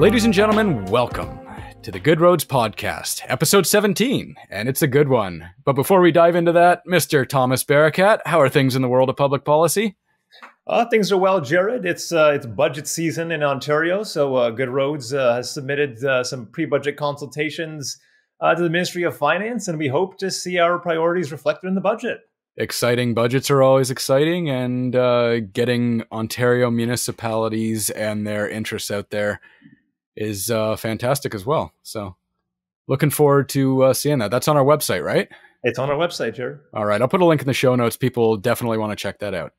Ladies and gentlemen, welcome to the Good Roads Podcast, episode 17, and it's a good one. But before we dive into that, Mr. Thomas Barakat, how are things in the world of public policy? Things are well, Jared. It's budget season in Ontario, so Good Roads has submitted some pre-budget consultations to the Ministry of Finance, and we hope to see our priorities reflected in the budget. Exciting budgets are always exciting, and getting Ontario municipalities and their interests out there is fantastic as well. So looking forward to seeing that. That's on our website, right? It's on our website, Jared. All right. I'll put a link in the show notes. People definitely want to check that out.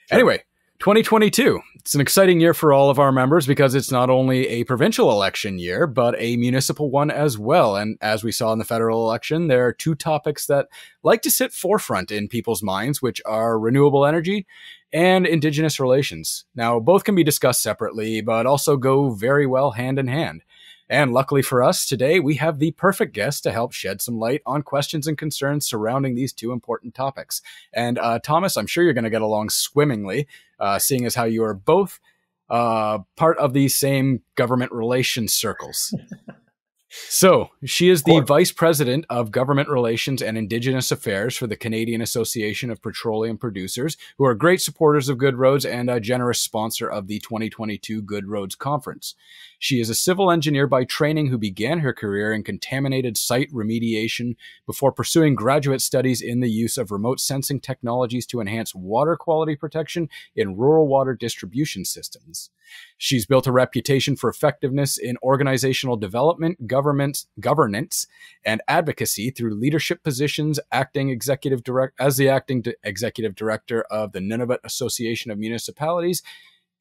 Sure. Anyway, 2022. It's an exciting year for all of our members because it's not only a provincial election year, but a municipal one as well. And as we saw in the federal election, there are two topics that like to sit forefront in people's minds, which are renewable energy and Indigenous relations. Now, both can be discussed separately, but also go very well hand in hand. And luckily for us, today we have the perfect guest to help shed some light on questions and concerns surrounding these two important topics. And Thomas, I'm sure you're going to get along swimmingly, seeing as how you are both part of the same government relations circles. So she is the Vice President of Government Relations and Indigenous Affairs for the Canadian Association of Petroleum Producers, who are great supporters of Good Roads and a generous sponsor of the 2022 Good Roads Conference. She is a civil engineer by training who began her career in contaminated site remediation before pursuing graduate studies in the use of remote sensing technologies to enhance water quality protection in rural water distribution systems. She's built a reputation for effectiveness in organizational development, governance, and advocacy through leadership positions, as the acting executive director of the Nunavut Association of Municipalities,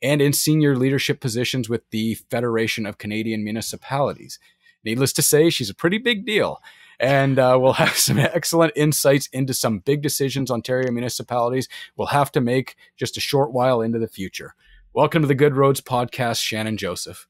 and in senior leadership positions with the Federation of Canadian Municipalities. Needless to say, she's a pretty big deal. And we'll have some excellent insights into some big decisions Ontario municipalities will have to make just a short while into the future. Welcome to the Good Roads Podcast, Shannon Joseph.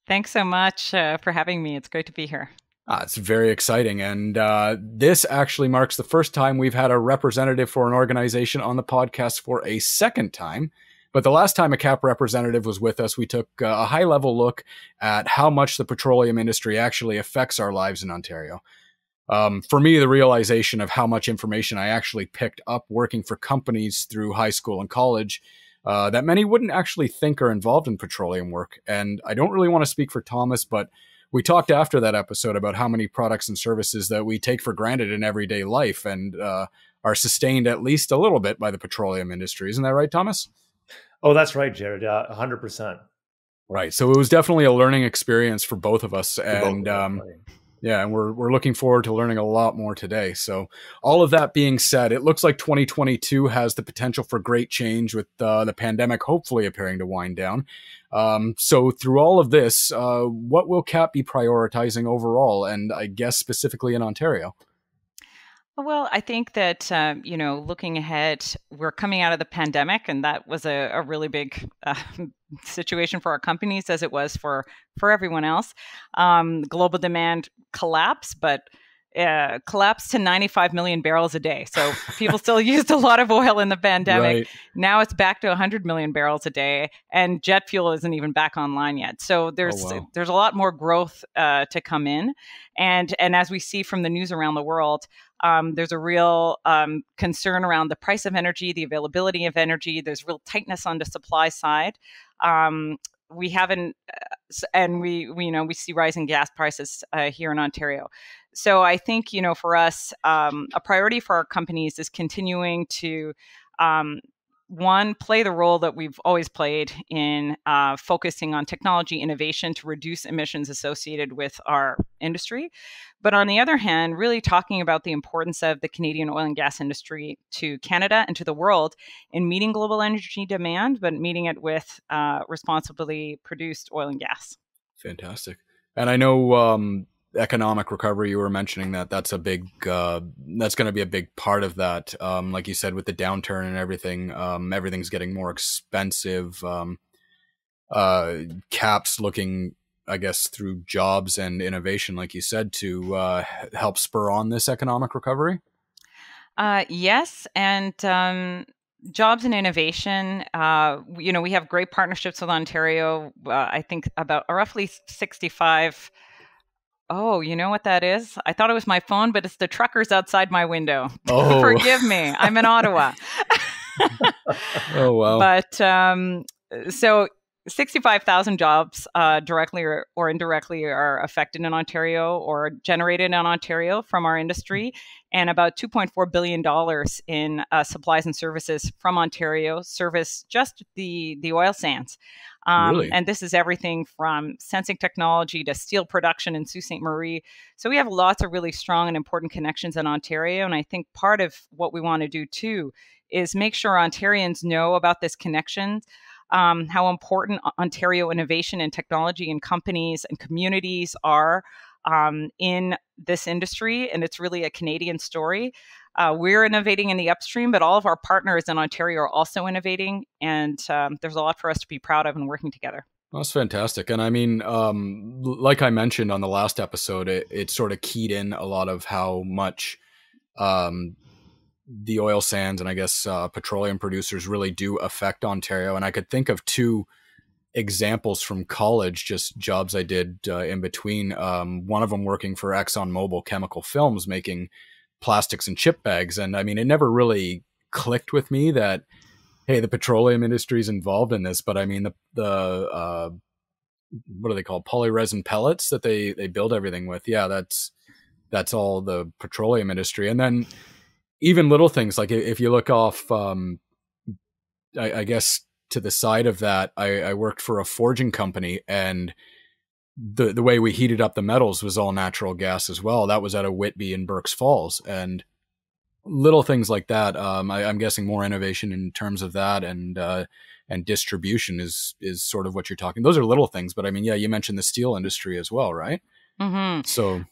Thanks so much for having me. It's great to be here. It's very exciting. And this actually marks the first time we've had a representative for an organization on the podcast for a second time. But the last time a CAPP representative was with us, we took a high-level look at how much the petroleum industry actually affects our lives in Ontario. For me, the realization of how much information I actually picked up working for companies through high school and college that many wouldn't actually think are involved in petroleum work. And I don't really want to speak for Thomas, but we talked after that episode about how many products and services that we take for granted in everyday life and are sustained at least a little bit by the petroleum industry. Isn't that right, Thomas? Oh, that's right, Jared. 100%. Right. So it was definitely a learning experience for both of us. And yeah, and we're looking forward to learning a lot more today. So all of that being said, it looks like 2022 has the potential for great change with the pandemic hopefully appearing to wind down. So through all of this, what will CAPP be prioritizing overall, and I guess specifically in Ontario? Well, I think that, looking ahead, we're coming out of the pandemic, and that was a really big situation for our companies as it was for everyone else. Global demand collapsed, but collapsed to 95 million barrels a day. So people still used a lot of oil in the pandemic. Right. Now it's back to 100 million barrels a day, and jet fuel isn't even back online yet. So there's a lot more growth to come in. And as we see from the news around the world, there's a real concern around the price of energy, the availability of energy. There's real tightness on the supply side. We haven't, and we see rising gas prices here in Ontario. So I think, for us, a priority for our companies is continuing to, one, play the role that we've always played in focusing on technology innovation to reduce emissions associated with our industry. But on the other hand, really talking about the importance of the Canadian oil and gas industry to Canada and to the world in meeting global energy demand, but meeting it with responsibly produced oil and gas. Fantastic. And I know economic recovery, you were mentioning that's a big, that's going to be a big part of that. Like you said, with the downturn and everything, everything's getting more expensive. CAPP's looking, I guess, through jobs and innovation, like you said, to help spur on this economic recovery. Yes. And Jobs and innovation. We have great partnerships with Ontario. I think about roughly 65. Oh, you know what that is? I thought it was my phone, but it's the truckers outside my window. Oh, forgive me. I'm in Ottawa. Oh, wow. But so 65,000 jobs directly or indirectly are affected in Ontario or generated in Ontario from our industry, and about $2.4 billion in supplies and services from Ontario service just the oil sands. Really? And this is everything from sensing technology to steel production in Sault Ste. Marie. So we have lots of really strong and important connections in Ontario. And I think part of what we want to do too is make sure Ontarians know about this connection, how important Ontario innovation and technology and companies and communities are in this industry. And it's really a Canadian story. We're innovating in the upstream, but all of our partners in Ontario are also innovating. And there's a lot for us to be proud of and working together. That's fantastic. And I mean, like I mentioned on the last episode, it sort of keyed in a lot of how much the oil sands and I guess petroleum producers really do affect Ontario. And I could think of two examples from college, just jobs I did in between. One of them working for ExxonMobil Chemical Films, making plastics and chip bags. And I mean, it never really clicked with me that, hey, the petroleum industry is involved in this. But I mean, the what are they called? Polyresin pellets that they build everything with. Yeah, that's all the petroleum industry. And then even little things like if you look off, I guess to the side of that, I worked for a forging company, and the way we heated up the metals was all natural gas as well. That was out of Whitby and Berks Falls, and little things like that. I'm guessing more innovation in terms of that, and distribution is sort of what you're talking. Those are little things, but I mean, yeah, you mentioned the steel industry as well, right? Mm-hmm. So,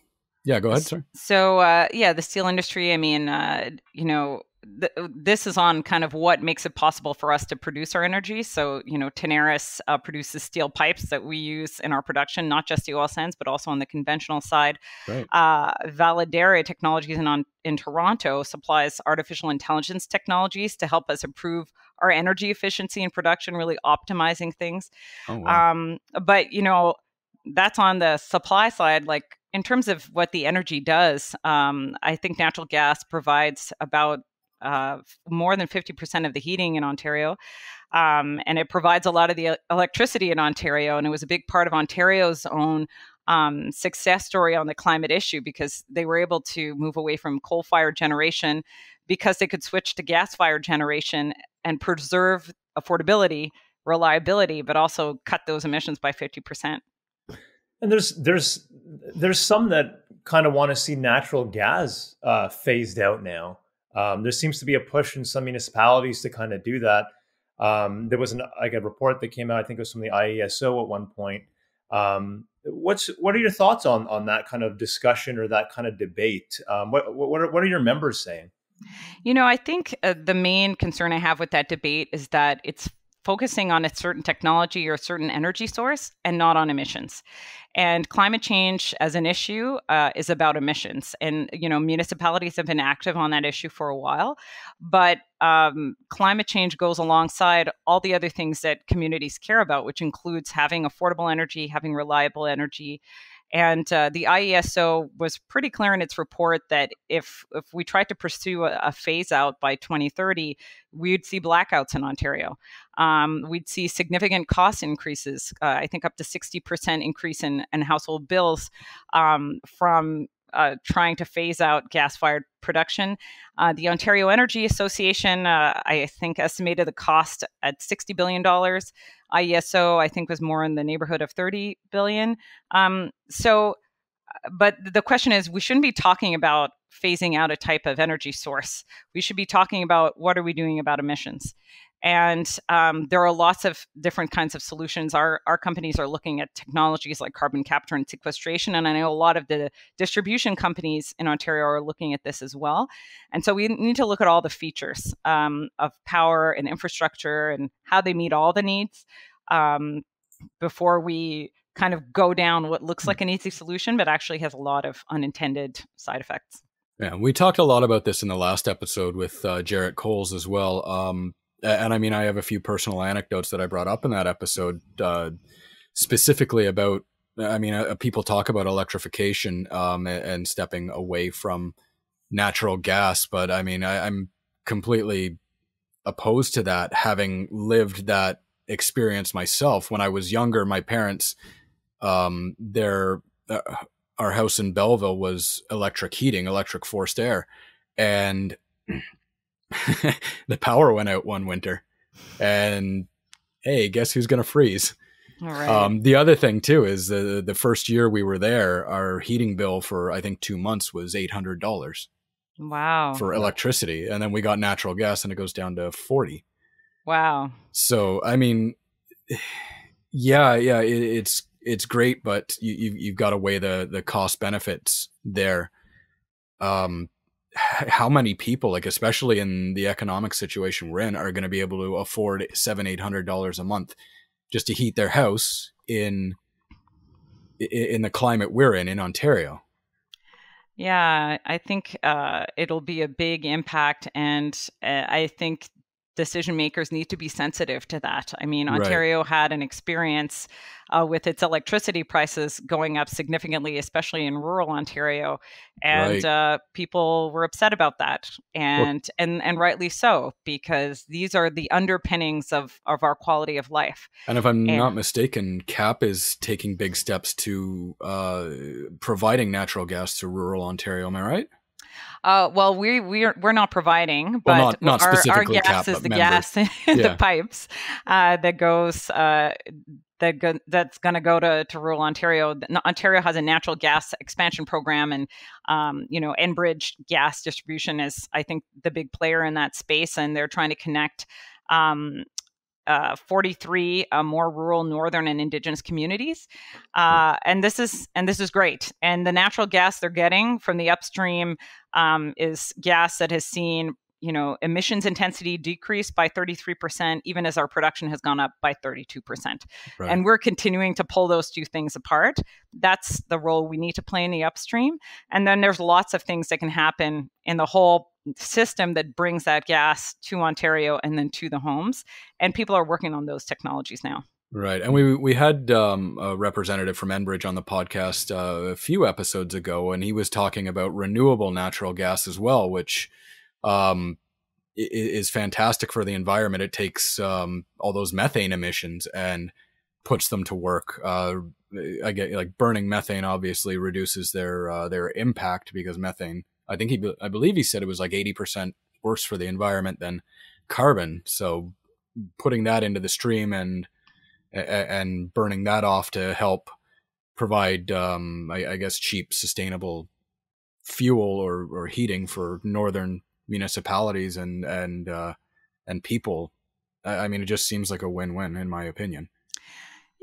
yeah, go ahead, sir. So, the steel industry, I mean, this is on kind of what makes it possible for us to produce our energy. So, Tenaris produces steel pipes that we use in our production, not just the oil sands, but also on the conventional side. Right. Validere Technologies in Toronto supplies artificial intelligence technologies to help us improve our energy efficiency in production, really optimizing things. Oh, wow. But, that's on the supply side. Like, in terms of what the energy does, I think natural gas provides about more than 50% of the heating in Ontario. And it provides a lot of the electricity in Ontario. And it was a big part of Ontario's own success story on the climate issue, because they were able to move away from coal-fired generation because they could switch to gas-fired generation and preserve affordability, reliability, but also cut those emissions by 50%. And there's some that kind of want to see natural gas phased out now. There seems to be a push in some municipalities to kind of do that. There was a report that came out, I think it was from the IESO at one point. What are your thoughts on that kind of discussion or that kind of debate? What are your members saying? I think the main concern I have with that debate is that it's focusing on a certain technology or a certain energy source and not on emissions. And climate change as an issue is about emissions. And, municipalities have been active on that issue for a while. But climate change goes alongside all the other things that communities care about, which includes having affordable energy, having reliable energy. And the IESO was pretty clear in its report that if we tried to pursue a phase out by 2030, we'd see blackouts in Ontario. We'd see significant cost increases, I think up to 60% increase in household bills from trying to phase out gas-fired production. The Ontario Energy Association, I think, estimated the cost at $60 billion. IESO, I think, was more in the neighborhood of $30 billion. But the question is, we shouldn't be talking about phasing out a type of energy source. We should be talking about what are we doing about emissions. And there are lots of different kinds of solutions. Our companies are looking at technologies like carbon capture and sequestration. And I know a lot of the distribution companies in Ontario are looking at this as well. And so we need to look at all the features of power and infrastructure and how they meet all the needs before we kind of go down what looks like an easy solution, but actually has a lot of unintended side effects. Yeah, we talked a lot about this in the last episode with Jarrett Coles as well. And I mean, I have a few personal anecdotes that I brought up in that episode, specifically about, I mean, people talk about electrification and stepping away from natural gas, but I mean, I'm completely opposed to that, having lived that experience myself. When I was younger, my parents, our house in Belleville was electric heating, electric forced air, and the power went out one winter, and hey, guess who's going to freeze? All right. The other thing too is the first year we were there, our heating bill for I think 2 months was $800. Wow. For electricity, and then we got natural gas, and it goes down to 40. Wow. So I mean, yeah, it's great, but you've got to weigh the cost benefits there. How many people, like especially in the economic situation we're in, are going to be able to afford $700-800 a month just to heat their house in the climate we're in Ontario? Yeah, I think it'll be a big impact, and I think decision makers need to be sensitive to that. I mean, Ontario had an experience with its electricity prices going up significantly, especially in rural Ontario, and people were upset about that, and rightly so, because these are the underpinnings of our quality of life. And if I'm not mistaken, CAPP is taking big steps to providing natural gas to rural Ontario. Am I right? Well, we're not providing, but well, not our gas CAPP, is the members. gas in the pipes that goes that's going to go to rural Ontario. Ontario has a natural gas expansion program, and Enbridge gas distribution is, I think, the big player in that space, and they're trying to connect 43 more rural, northern, and Indigenous communities, and this is great. And the natural gas they're getting from the upstream is gas that has seen emissions intensity decrease by 33%, even as our production has gone up by 32%. Right. And we're continuing to pull those two things apart. That's the role we need to play in the upstream. And then there's lots of things that can happen in the whole system that brings that gas to Ontario and then to the homes. And people are working on those technologies now. Right. And we had a representative from Enbridge on the podcast a few episodes ago, and he was talking about renewable natural gas as well, which is fantastic for the environment. It takes all those methane emissions and puts them to work. I get, like, burning methane obviously reduces their impact, because methane, I believe he said it was like 80% worse for the environment than carbon. So putting that into the stream and burning that off to help provide, I guess, cheap, sustainable fuel or heating for northern municipalities and people. I mean, it just seems like a win-win, in my opinion.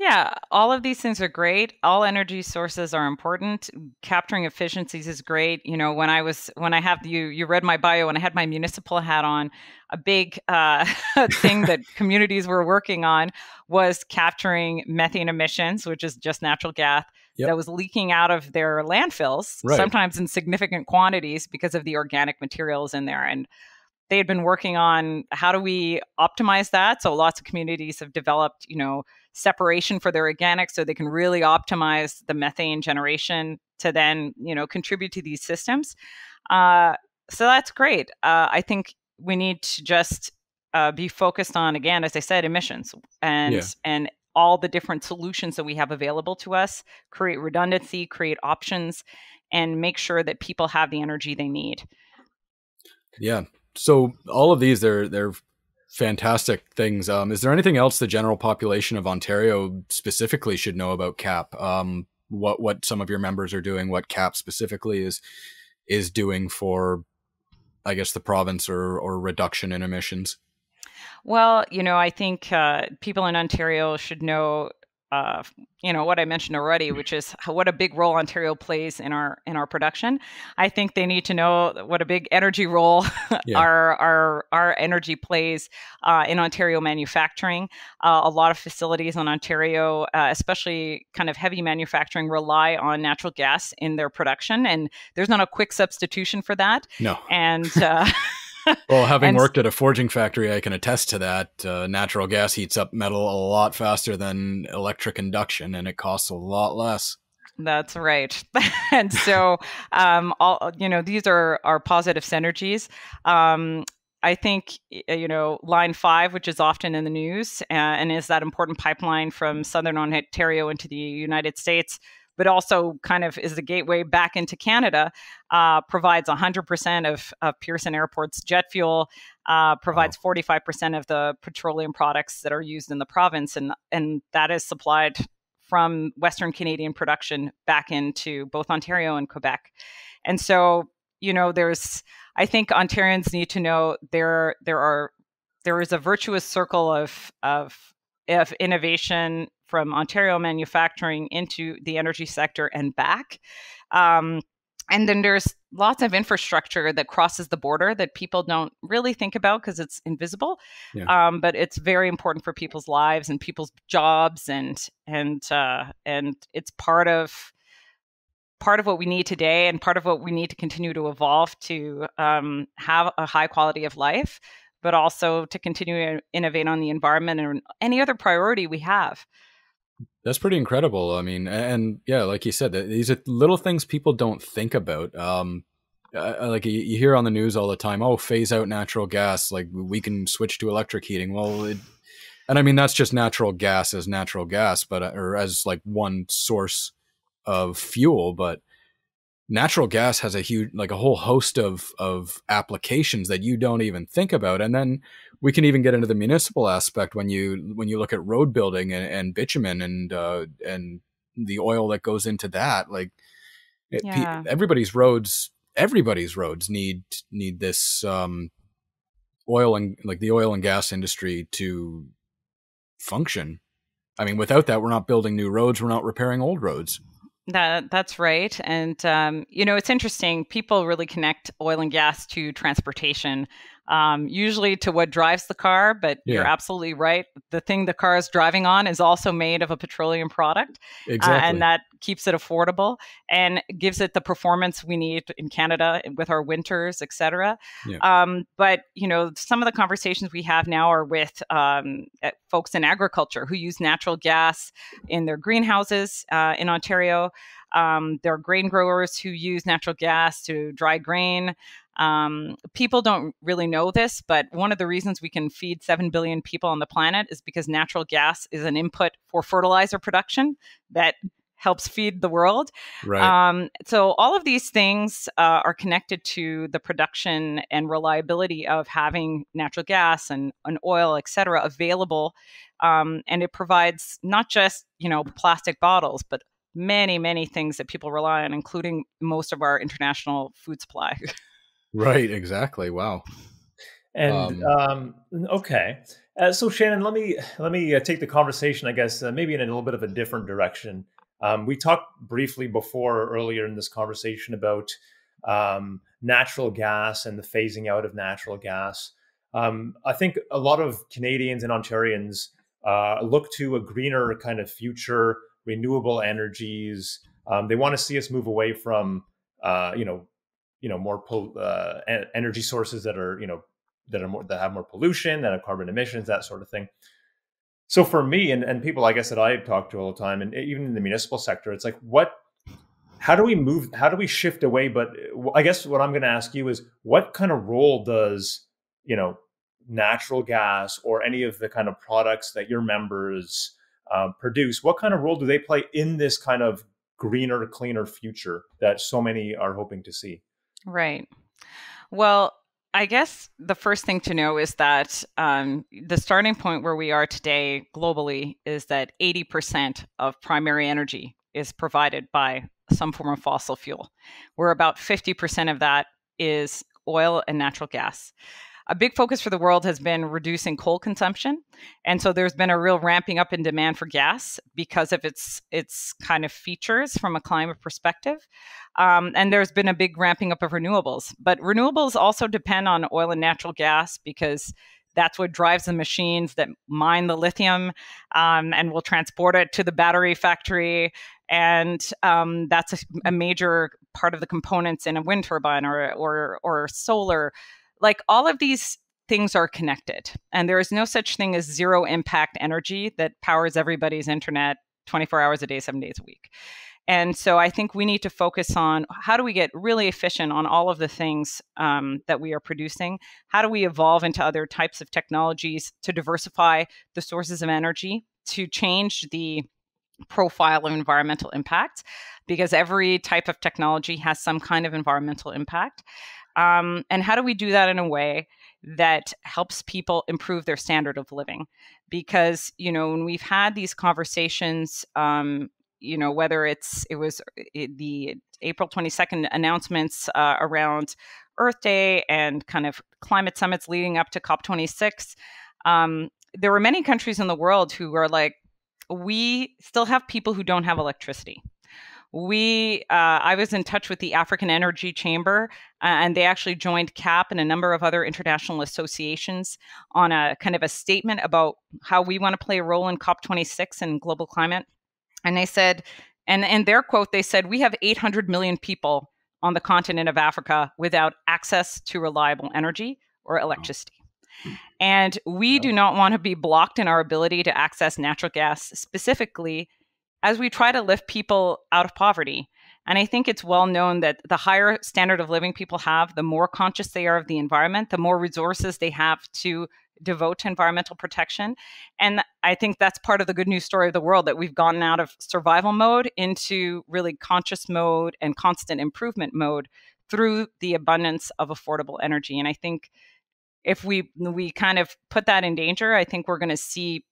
Yeah, all of these things are great. All energy sources are important. Capturing efficiencies is great. You read my bio, when I had my municipal hat on, a big thing that communities were working on was capturing methane emissions, which is just natural gas that was leaking out of their landfills, sometimes in significant quantities because of the organic materials in there. And they had been working on, how do we optimize that? So lots of communities have developed, separation for their organics, so they can really optimize the methane generation to then, contribute to these systems. So that's great. I think we need to just be focused on, again, as I said, emissions and all the different solutions that we have available to us, create redundancy, create options, and make sure that people have the energy they need. Yeah. So all of these, they're fantastic things. Is there anything else the general population of Ontario specifically should know about CAPP? What some of your members are doing, what CAPP specifically is doing for, I guess, the province or reduction in emissions? Well, I think people in Ontario should know, what I mentioned already, which is what a big role Ontario plays in our production. I think they need to know what a big energy role our energy plays in Ontario manufacturing. A lot of facilities in Ontario, especially kind of heavy manufacturing, rely on natural gas in their production, and there's not a quick substitution for that. No. And Well, having And worked at a forging factory, I can attest to that. Natural gas heats up metal a lot faster than electric induction, and it costs a lot less. That's right. And so, these are positive synergies. I think, Line 5, which is often in the news, and is that important pipeline from Southern Ontario into the United States, but also kind of is the gateway back into Canada, provides 100% of Pearson Airport's jet fuel, provides 45% of the petroleum products that are used in the province, and that is supplied from Western Canadian production back into both Ontario and Quebec. And so, I think Ontarians need to know there is a virtuous circle of innovation from Ontario manufacturing into the energy sector and back. And then there's lots of infrastructure that crosses the border that people don't really think about because it's invisible. Yeah. But it's very important for people's lives and people's jobs, and it's part of what we need today, and part of what we need to continue to evolve to have a high quality of life, but also to continue to innovate on the environment and any other priority we have. That's pretty incredible. I mean, and yeah, like you said, these are little things people don't think about. Like you hear on the news all the time, oh, phase out natural gas, like we can switch to electric heating. Well, and I mean, that's just natural gas as natural gas, but or as like one source of fuel, but natural gas has a whole host of applications that you don't even think about. And then we can even get into the municipal aspect when you look at road building and bitumen and the oil that goes into that. Like everybody's roads need this oil, and like the oil and gas industry to function. I mean, without that, we're not building new roads. We're not repairing old roads. That's right. And, it's interesting. People really connect oil and gas to transportation, usually to what drives the car. But you're absolutely right. The thing the car is driving on is also made of a petroleum product. Exactly. And that keeps it affordable and gives it the performance we need in Canada with our winters, et cetera. Yeah. But, some of the conversations we have now are with folks in agriculture who use natural gas in their greenhouses in Ontario. There are grain growers who use natural gas to dry grain. People don't really know this, but one of the reasons we can feed 7 billion people on the planet is because natural gas is an input for fertilizer production that helps feed the world. Right. So all of these things are connected to the production and reliability of having natural gas and oil, et cetera, available. And it provides not just, plastic bottles, but many, many things that people rely on, including most of our international food supply. Right, exactly. Wow. And okay, so Shannon, let me take the conversation, I guess, maybe in a little bit of a different direction. We talked briefly earlier in this conversation about natural gas and the phasing out of natural gas. I think a lot of Canadians and Ontarians look to a greener kind of future, renewable energies. They want to see us move away from more energy sources that are that have more pollution, that have carbon emissions, that sort of thing. So for me and people, I guess, that I talk to all the time, and even in the municipal sector, it's like, how do we shift away? But I guess what I'm going to ask you is, what kind of role does natural gas or any of the kind of products that your members produce, what kind of role do they play in this kind of greener, cleaner future that so many are hoping to see? Right. Well, I guess the first thing to know is that the starting point where we are today globally is that 80% of primary energy is provided by some form of fossil fuel, where about 50% of that is oil and natural gas. A big focus for the world has been reducing coal consumption. And so there's been a real ramping up in demand for gas because of its kind of features from a climate perspective. And there's been a big ramping up of renewables. But renewables also depend on oil and natural gas because that's what drives the machines that mine the lithium and will transport it to the battery factory. And that's a major part of the components in a wind turbine or solar. like all of these things are connected, and there is no such thing as zero impact energy that powers everybody's internet 24 hours a day, 7 days a week. And so I think we need to focus on how do we get really efficient on all of the things that we are producing? How do we evolve into other types of technologies to diversify the sources of energy, to change the profile of environmental impact? Because every type of technology has some kind of environmental impact. And how do we do that in a way that helps people improve their standard of living? Because, when we've had these conversations, whether it was the April 22nd announcements around Earth Day and kind of climate summits leading up to COP26, there were many countries in the world who were like, we still have people who don't have electricity. I was in touch with the African Energy Chamber, and they actually joined CAPP and a number of other international associations on a kind of a statement about how we want to play a role in COP26 and global climate. And they said, and in their quote, they said, we have 800 million people on the continent of Africa without access to reliable energy or electricity. And we do not want to be blocked in our ability to access natural gas specifically as we try to lift people out of poverty. And I think it's well known that the higher standard of living people have, the more conscious they are of the environment, the more resources they have to devote to environmental protection. And I think that's part of the good news story of the world, that we've gotten out of survival mode into really conscious mode and constant improvement mode through the abundance of affordable energy. And I think if we kind of put that in danger, I think we're going to see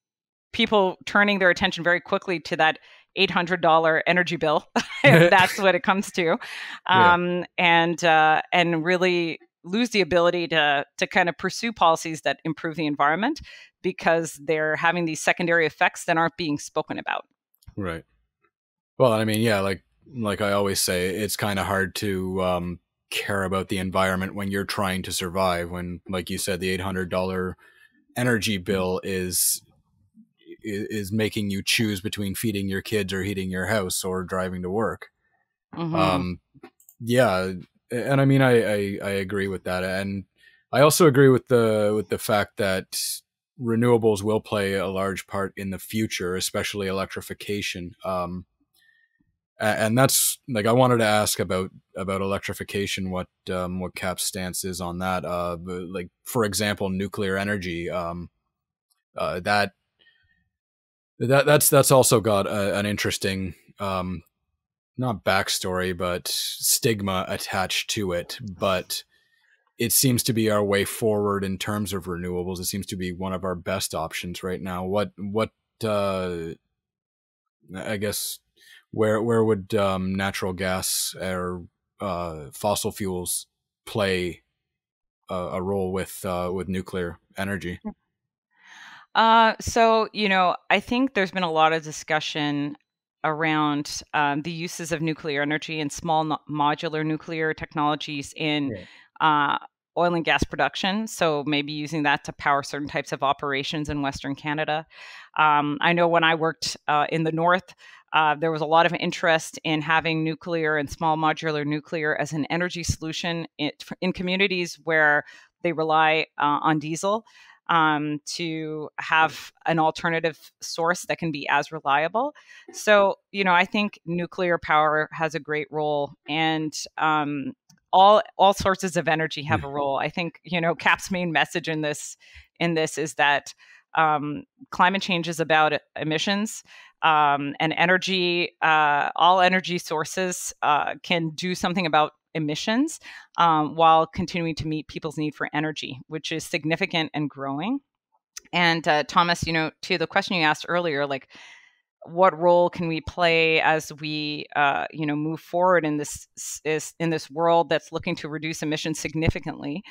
people turning their attention very quickly to that $800 energy bill, if that's what it comes to, and really lose the ability to kind of pursue policies that improve the environment because they're having these secondary effects that aren't being spoken about. Right. Well, I mean, yeah, like I always say, it's kind of hard to care about the environment when you're trying to survive. When, like you said, the $800 energy bill is making you choose between feeding your kids or heating your house or driving to work. Mm-hmm. Yeah. And I mean, I agree with that. And I also agree with the fact that renewables will play a large part in the future, especially electrification. And that's like, I wanted to ask about electrification, what CAPP's stance is on that. Like, for example, nuclear energy, that's also got an interesting, not backstory, but stigma attached to it. But it seems to be our way forward in terms of renewables. It seems to be one of our best options right now. What I guess, where would natural gas or fossil fuels play a role with nuclear energy? So, I think there's been a lot of discussion around the uses of nuclear energy and small modular nuclear technologies in oil and gas production. So maybe using that to power certain types of operations in Western Canada. I know when I worked in the North, there was a lot of interest in having nuclear and small modular nuclear as an energy solution in communities where they rely on diesel. To have an alternative source that can be as reliable. So, I think nuclear power has a great role, and all sources of energy have a role. I think, CAPP's main message in this is that climate change is about emissions, and energy. All energy sources can do something about emissions while continuing to meet people's need for energy, which is significant and growing. And Thomas, to the question you asked earlier, like, what role can we play as we move forward in this world that's looking to reduce emissions significantly?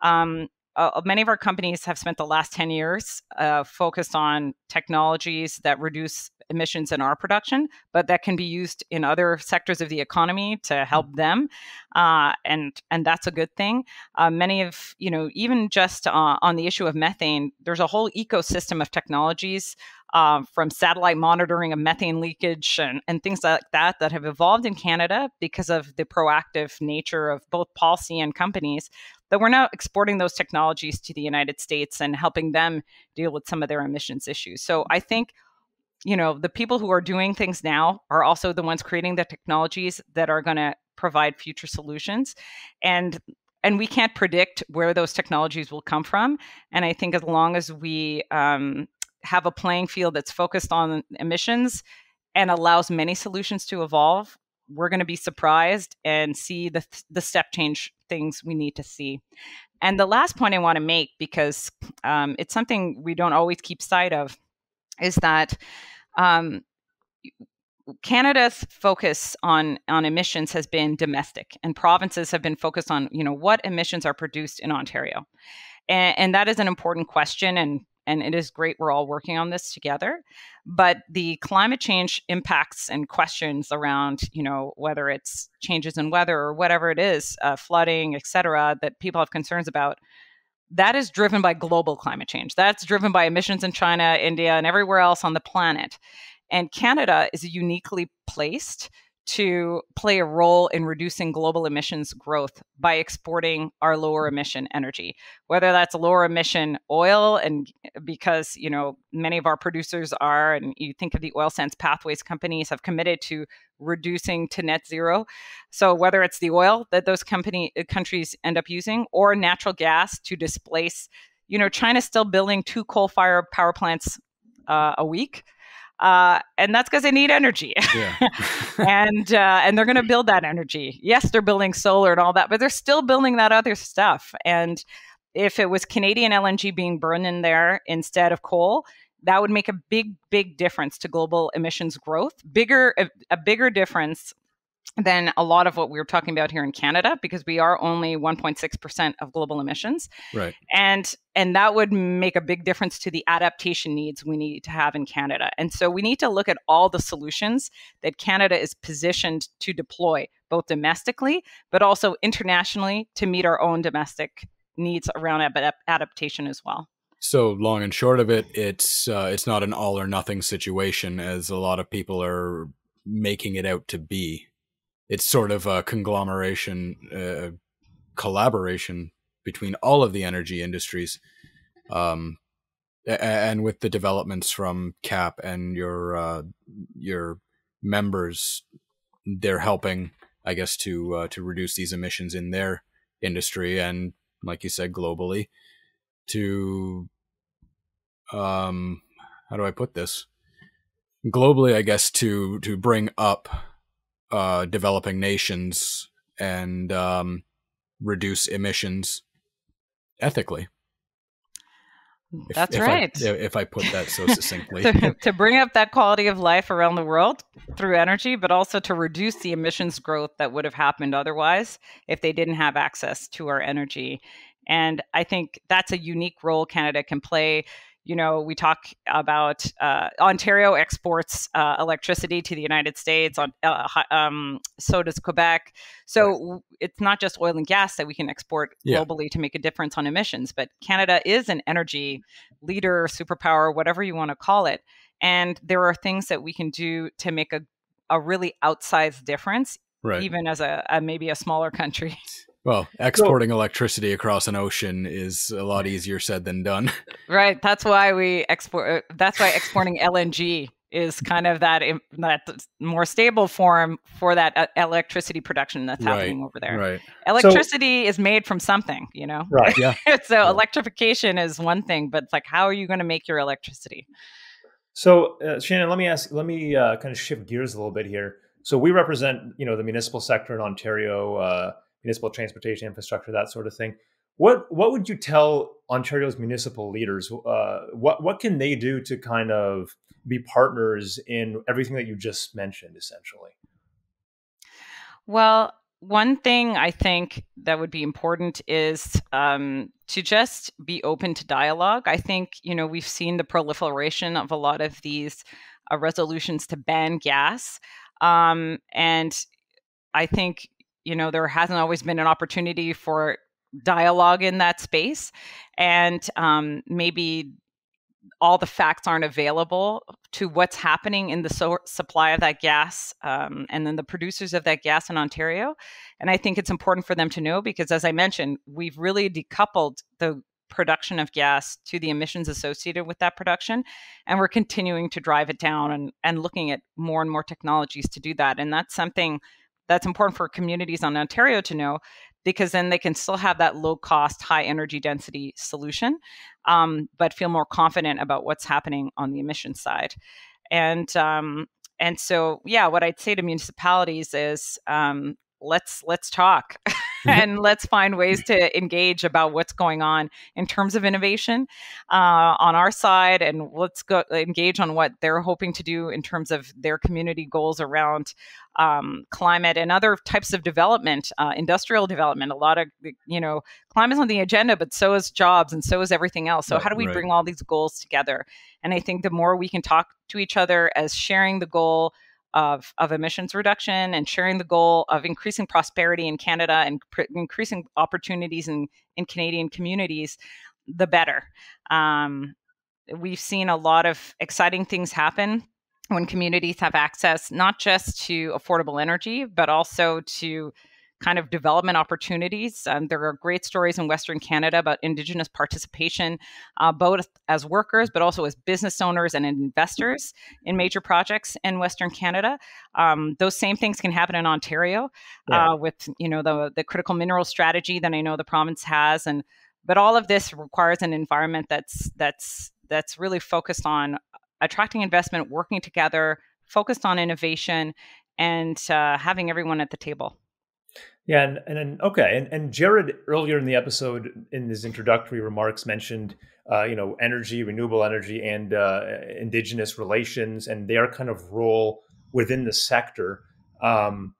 Many of our companies have spent the last 10 years focused on technologies that reduce emissions in our production, but that can be used in other sectors of the economy to help them. And that's a good thing. Many of, even just on the issue of methane, there's a whole ecosystem of technologies from satellite monitoring of methane leakage and things like that have evolved in Canada because of the proactive nature of both policy and companies, that we're now exporting those technologies to the United States and helping them deal with some of their emissions issues. So I think, the people who are doing things now are also the ones creating the technologies that are going to provide future solutions. And we can't predict where those technologies will come from. And I think as long as we have a playing field that's focused on emissions and allows many solutions to evolve, we're going to be surprised and see the step change things we need to see. And the last point I want to make, because it's something we don't always keep sight of, is that Canada's focus on emissions has been domestic, and provinces have been focused on, what emissions are produced in Ontario. And that is an important question, and it is great we're all working on this together. But the climate change impacts and questions around, whether it's changes in weather or whatever it is, flooding, et cetera, that people have concerns about, that is driven by global climate change. That's driven by emissions in China, India, and everywhere else on the planet. And Canada is uniquely placed to play a role in reducing global emissions growth by exporting our lower emission energy, whether that's lower emission oil, and because, many of our producers are, and you think of the oil sands pathways companies have committed to reducing to net zero. So whether it's the oil that those countries end up using, or natural gas to displace, China's still building 2 coal-fired power plants a week. And that's because they need energy. Yeah. and they're going to build that energy. Yes, they're building solar and all that, but they're still building that other stuff. And if it was Canadian LNG being burned in there instead of coal, that would make a big, big difference to global emissions growth, a bigger difference than a lot of what we were talking about here in Canada, because we are only 1.6% of global emissions. Right. And that would make a big difference to the adaptation needs we need to have in Canada. And so we need to look at all the solutions that Canada is positioned to deploy, both domestically, but also internationally, to meet our own domestic needs around adaptation as well. So long and short of it, it's not an all or nothing situation, as a lot of people are making it out to be. It's sort of a conglomeration, collaboration between all of the energy industries. And with the developments from CAPP and your members, they're helping, I guess, to reduce these emissions in their industry, and like you said, globally, to how do I put this? Globally, I guess, to bring up developing nations and reduce emissions ethically. That's right. If I put that so succinctly. to bring up that quality of life around the world through energy, but also to reduce the emissions growth that would have happened otherwise if they didn't have access to our energy. And I think that's a unique role Canada can play. We talk about Ontario exports electricity to the United States. So does Quebec. So It's not just oil and gas that we can export globally to make a difference on emissions, but Canada is an energy leader, superpower, whatever you want to call it. And there are things that we can do to make a really outsized difference, even as maybe a smaller country. Well, exporting electricity across an ocean is a lot easier said than done. Right. That's why we export. That's why exporting LNG is kind of that more stable form for that electricity production that's happening over there. Right. Electricity is made from something, Right. Yeah. So electrification is one thing, but it's like, how are you going to make your electricity? So Shannon, let me kind of shift gears a little bit here. So we represent, the municipal sector in Ontario, municipal transportation infrastructure, that sort of thing. What would you tell Ontario's municipal leaders? What can they do to kind of be partners in everything that you just mentioned, essentially? Well, one thing I think that would be important is to just be open to dialogue. I think, we've seen the proliferation of a lot of these resolutions to ban gas. And I think, there hasn't always been an opportunity for dialogue in that space. And maybe all the facts aren't available to what's happening in the supply of that gas, and then the producers of that gas in Ontario. And I think it's important for them to know, because as I mentioned, we've really decoupled the production of gas to the emissions associated with that production. And we're continuing to drive it down and looking at more and more technologies to do that. And that's something that's important for communities on Ontario to know, because then they can still have that low cost, high energy density solution, but feel more confident about what's happening on the emission side. And so, yeah, what I'd say to municipalities is, let's talk and let's find ways to engage about what's going on in terms of innovation on our side, and let's go engage on what they're hoping to do in terms of their community goals around climate and other types of development, industrial development. A lot of, climate's on the agenda, but so is jobs and so is everything else. So how do we bring all these goals together? And I think the more we can talk to each other as sharing the goal of emissions reduction and sharing the goal of increasing prosperity in Canada and increasing opportunities in Canadian communities, the better. We've seen a lot of exciting things happen when communities have access, not just to affordable energy, but also to kind of development opportunities. There are great stories in Western Canada about Indigenous participation, both as workers, but also as business owners and investors in major projects in Western Canada. Those same things can happen in Ontario with, the critical mineral strategy that I know the province has. But all of this requires an environment that's really focused on attracting investment, working together, focused on innovation, and having everyone at the table. Yeah, and Jared earlier in the episode, in his introductory remarks, mentioned energy, renewable energy, and Indigenous relations and their kind of role within the sector. Can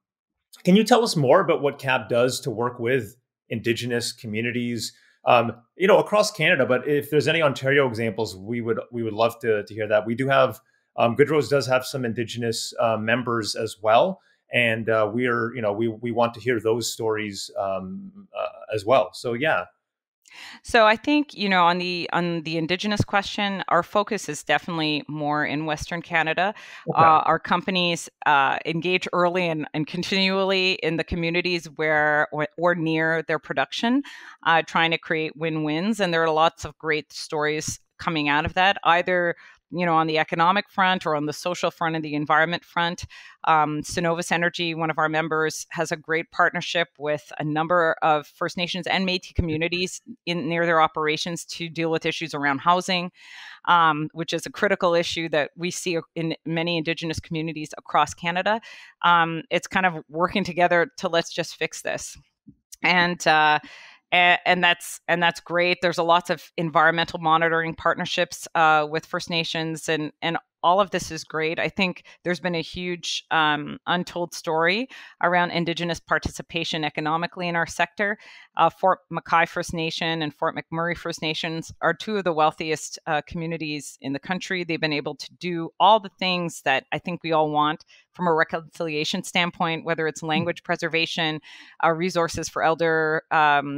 you tell us more about what CAPP does to work with Indigenous communities, across Canada? But if there's any Ontario examples, we would love to hear that. We do have Goodrose does have some Indigenous members as well. And we want to hear those stories as well. So, yeah. So I think, on the Indigenous question, our focus is definitely more in Western Canada. Okay. Our companies engage early and continually in the communities where or near their production, trying to create win-wins. And there are lots of great stories coming out of that, either on the economic front or on the social front and the environment front. Cenovus Energy, one of our members, has a great partnership with a number of First Nations and Métis communities near their operations to deal with issues around housing, which is a critical issue that we see in many Indigenous communities across Canada. It's kind of working together to let's just fix this. And that's great. There's lots of environmental monitoring partnerships with First Nations, and all of this is great. I think there's been a huge untold story around Indigenous participation economically in our sector. Fort McKay First Nation and Fort McMurray First Nations are two of the wealthiest communities in the country. They've been able to do all the things that I think we all want from a reconciliation standpoint, whether it's language preservation, resources for elder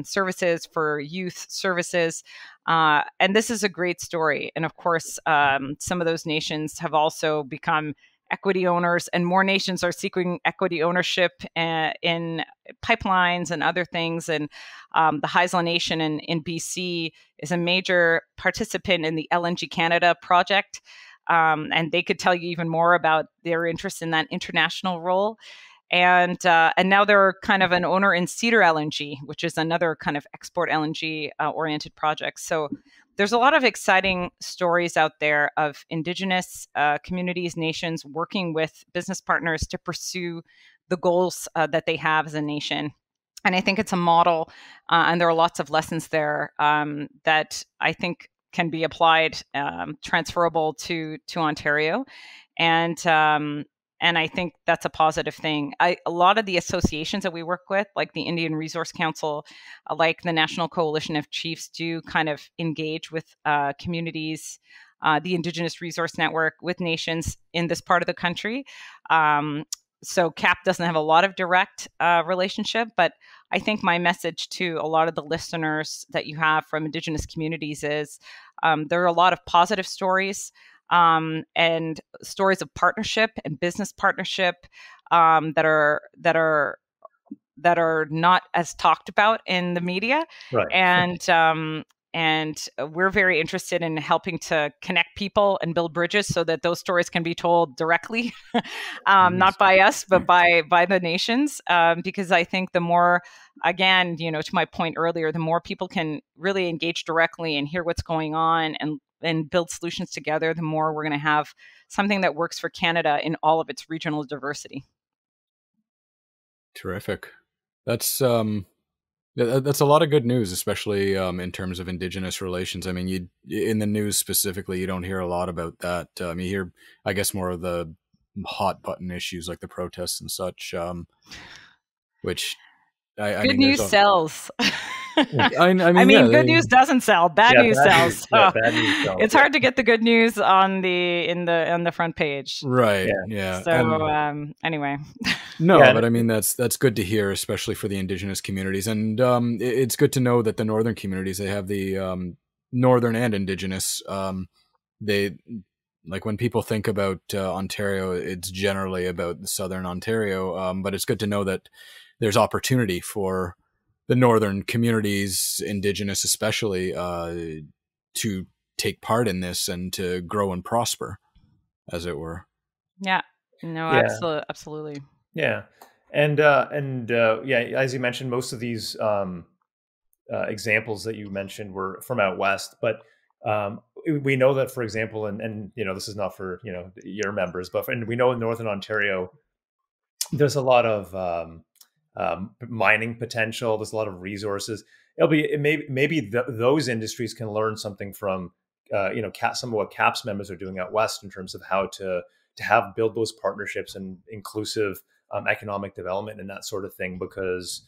services, for youth services. And this is a great story. And of course, some of those nations have also become equity owners, and more nations are seeking equity ownership in pipelines and other things. And the Haisla Nation in BC is a major participant in the LNG Canada project. And they could tell you even more about their interest in that international role. And now they're kind of an owner in Cedar LNG, which is another kind of export LNG oriented project. So there's a lot of exciting stories out there of Indigenous communities, nations working with business partners to pursue the goals that they have as a nation. And I think it's a model, and there are lots of lessons there that I think can be applied, transferable to Ontario. And I think that's a positive thing. A lot of the associations that we work with, like the Indian Resource Council, like the National Coalition of Chiefs, do kind of engage with communities, the Indigenous Resource Network, with nations in this part of the country. So CAPP doesn't have a lot of direct relationship, but I think my message to a lot of the listeners that you have from Indigenous communities is There are a lot of positive stories and stories of partnership and business partnership that are not as talked about in the media. Right. And we're very interested in helping to connect people and build bridges so that those stories can be told directly, not by us, but by the nations. Because I think the more, again, to my point earlier, the more people can really engage directly and hear what's going on and build solutions together, the more we're going to have something that works for Canada in all of its regional diversity. Terrific. That's a lot of good news, especially in terms of Indigenous relations. I mean, in the news specifically, you don't hear a lot about that. You hear, I guess, more of the hot button issues like the protests and such, which good news sells. I mean, good news doesn't sell. Bad news sells. Bad news sells. It's hard to get the good news on the front page. Right. Yeah. So anyway. No, but I mean that's good to hear, especially for the Indigenous communities, and it's good to know that the northern communities, they have the northern and Indigenous. They, like, when people think about Ontario, it's generally about the southern Ontario, but it's good to know that there's opportunity for the northern communities, Indigenous especially, to take part in this and to grow and prosper, as it were. Yeah. No, yeah. Absolutely. Yeah. And as you mentioned, most of these examples that you mentioned were from out west, but we know that, for example, and this is not for your members, but we know in Northern Ontario, there's a lot of mining potential. There's a lot of resources. Maybe those industries can learn something from some of what CAPP's members are doing out west in terms of how to build those partnerships and inclusive economic development and that sort of thing, because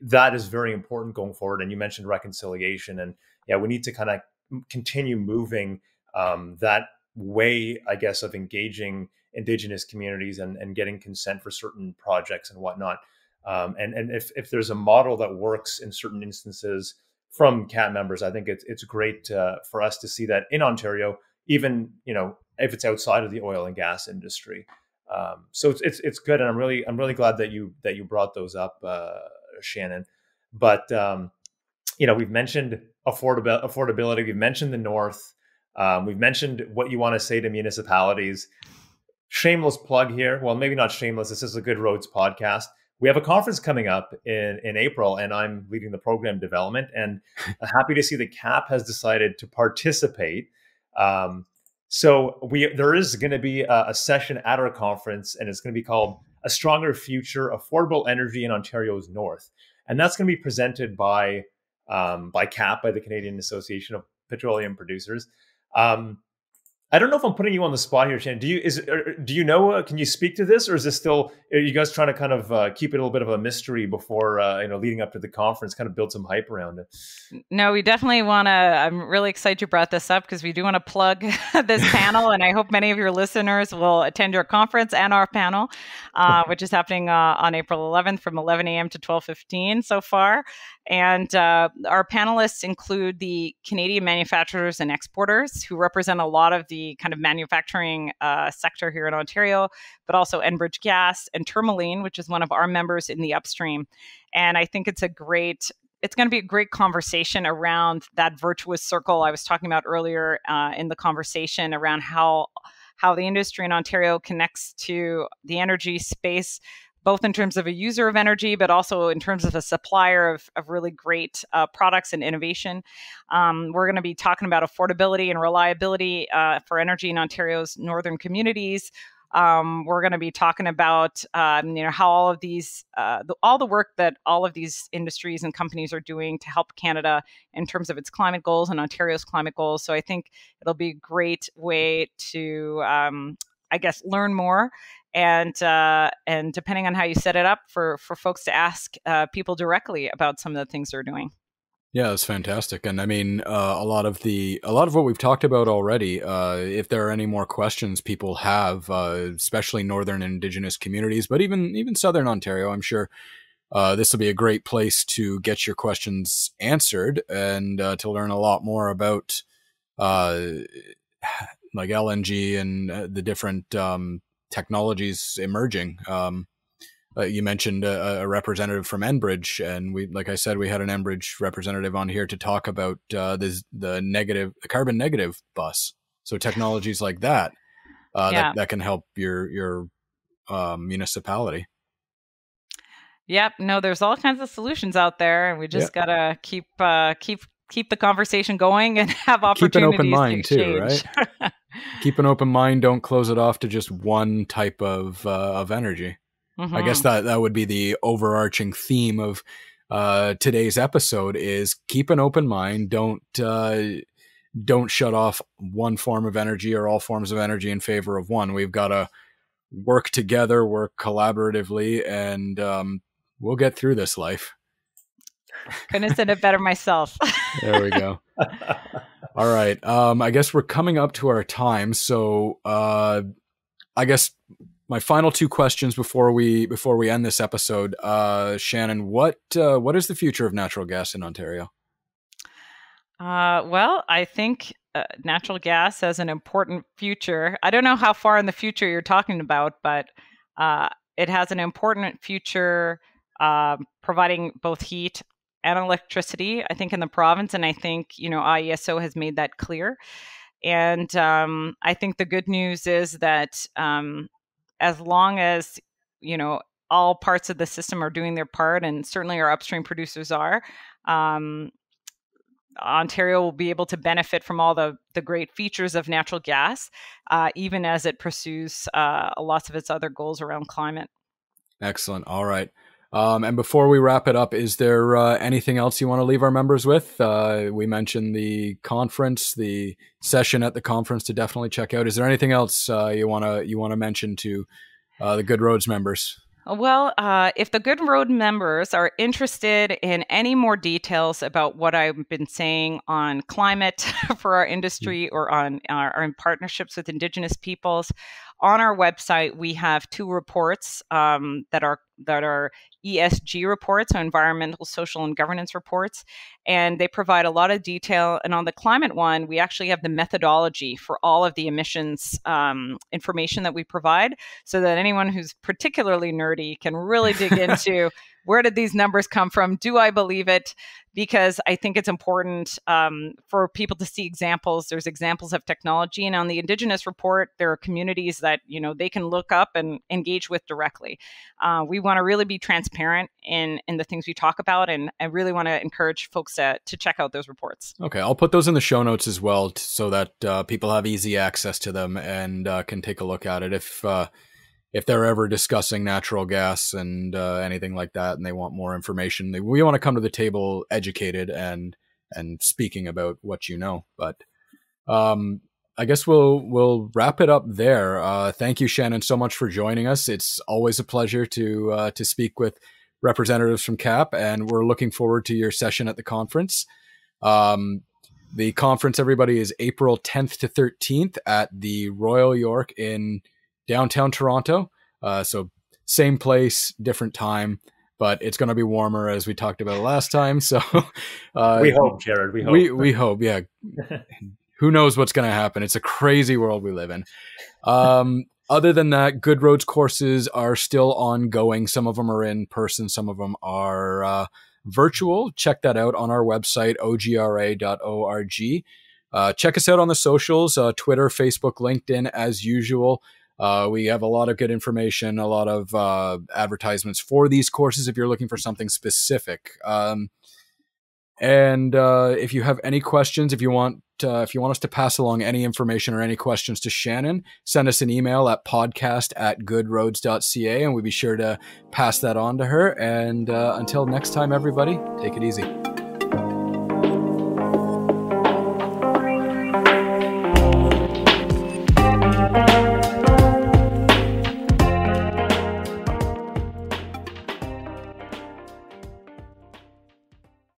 that is very important going forward. And you mentioned reconciliation, and we need to kind of continue moving that way, I guess, of engaging Indigenous communities and getting consent for certain projects and whatnot. And if there's a model that works in certain instances from CAPP members, I think it's great for us to see that in Ontario, even if it's outside of the oil and gas industry. So it's good, and I'm really glad that you brought those up, Shannon. But we've mentioned affordability. We've mentioned the North. We've mentioned what you want to say to municipalities. Shameless plug here. Well, maybe not shameless. This is a Good Roads podcast. We have a conference coming up in April, and I'm leading the program development. And I'm happy to see that CAPP has decided to participate. So there is going to be a session at our conference, and it's going to be called "A Stronger Future: Affordable Energy in Ontario's North," and that's going to be presented by CAPP, by the Canadian Association of Petroleum Producers. I don't know if I'm putting you on the spot here, Shannon. Do you know? Can you speak to this, or is this still? Are you guys trying to kind of keep it a little bit of a mystery before leading up to the conference, kind of build some hype around it? No, we definitely want to. I'm really excited you brought this up because we do want to plug this panel, and I hope many of your listeners will attend your conference and our panel, which is happening on April 11th from 11 a.m. to 12:15 so far. And our panelists include the Canadian manufacturers and exporters, who represent a lot of the kind of manufacturing sector here in Ontario, but also Enbridge Gas and Tourmaline, which is one of our members in the upstream. And I think it's going to be a great conversation around that virtuous circle I was talking about earlier in the conversation around how the industry in Ontario connects to the energy space, both in terms of a user of energy, but also in terms of a supplier of really great products and innovation. We're going to be talking about affordability and reliability for energy in Ontario's northern communities. We're going to be talking about how all of these, all the work that all of these industries and companies are doing to help Canada in terms of its climate goals and Ontario's climate goals. So I think it'll be a great way to, learn more. And depending on how you set it up, for folks to ask people directly about some of the things they're doing. Yeah, that's fantastic. And I mean, a lot of what we've talked about already, if there are any more questions people have, especially northern Indigenous communities, but even southern Ontario, I'm sure this will be a great place to get your questions answered and to learn a lot more about like LNG and the different technologies emerging. You mentioned a representative from Enbridge, and like I said, we had an Enbridge representative on here to talk about the carbon negative bus. So technologies like that that can help your municipality. Yep. No, there's all kinds of solutions out there, and we just gotta keep the conversation going and have opportunities. Keep an open mind too, right? Keep an open mind. Don't close it off to just one type of energy. Mm-hmm. I guess that would be the overarching theme of today's episode: is keep an open mind. Don't shut off one form of energy or all forms of energy in favor of one. We've got to work together, work collaboratively, and we'll get through this life. Couldn't have said it better myself. There we go. All right. I guess we're coming up to our time. So I guess my final two questions before we end this episode. Shannon, what is the future of natural gas in Ontario? Well, I think natural gas has an important future. I don't know how far in the future you're talking about, but it has an important future providing both heat and electricity, I think, in the province. And I think, IESO has made that clear. And I think the good news is that as long as, all parts of the system are doing their part, and certainly our upstream producers are, Ontario will be able to benefit from all the great features of natural gas, even as it pursues lots of its other goals around climate. Excellent. All right. And before we wrap it up, is there anything else you want to leave our members with? We mentioned the conference, the session at the conference to definitely check out. Is there anything else you want to mention to the Good Roads members? Well, if the Good Road members are interested in any more details about what I've been saying on climate for our industry or on our partnerships with Indigenous peoples, on our website we have two reports that are ESG reports, so environmental, social, and governance reports, and they provide a lot of detail. And on the climate one, we actually have the methodology for all of the emissions information that we provide, so that anyone who's particularly nerdy can really dig into where did these numbers come from? Do I believe it? Because I think it's important for people to see examples. There's examples of technology. And on the Indigenous report, there are communities that, they can look up and engage with directly. We want to really be transparent in the things we talk about. And I really want to encourage folks to check out those reports. Okay. I'll put those in the show notes as well, so that people have easy access to them and can take a look at it. If they're ever discussing natural gas and anything like that, and they want more information, we want to come to the table educated and speaking about what you know. But I guess we'll wrap it up there. Thank you, Shannon, so much for joining us. It's always a pleasure to speak with representatives from CAPP, and we're looking forward to your session at the conference. The conference, everybody, is April 10th to 13th at the Royal York in downtown Toronto. So same place, different time, but it's going to be warmer, as we talked about last time. So we hope, Jared. We hope. We hope. Yeah. Who knows what's going to happen? It's a crazy world we live in. Other than that, Good Roads courses are still ongoing. Some of them are in person. Some of them are virtual. Check that out on our website, ogra.org. Check us out on the socials, Twitter, Facebook, LinkedIn, as usual. We have a lot of good information, a lot of advertisements for these courses if you're looking for something specific. And if you have any questions, if you want us to pass along any information or any questions to Shannon, send us an email at podcast@goodroads.ca, and we'll be sure to pass that on to her. And until next time, everybody, take it easy.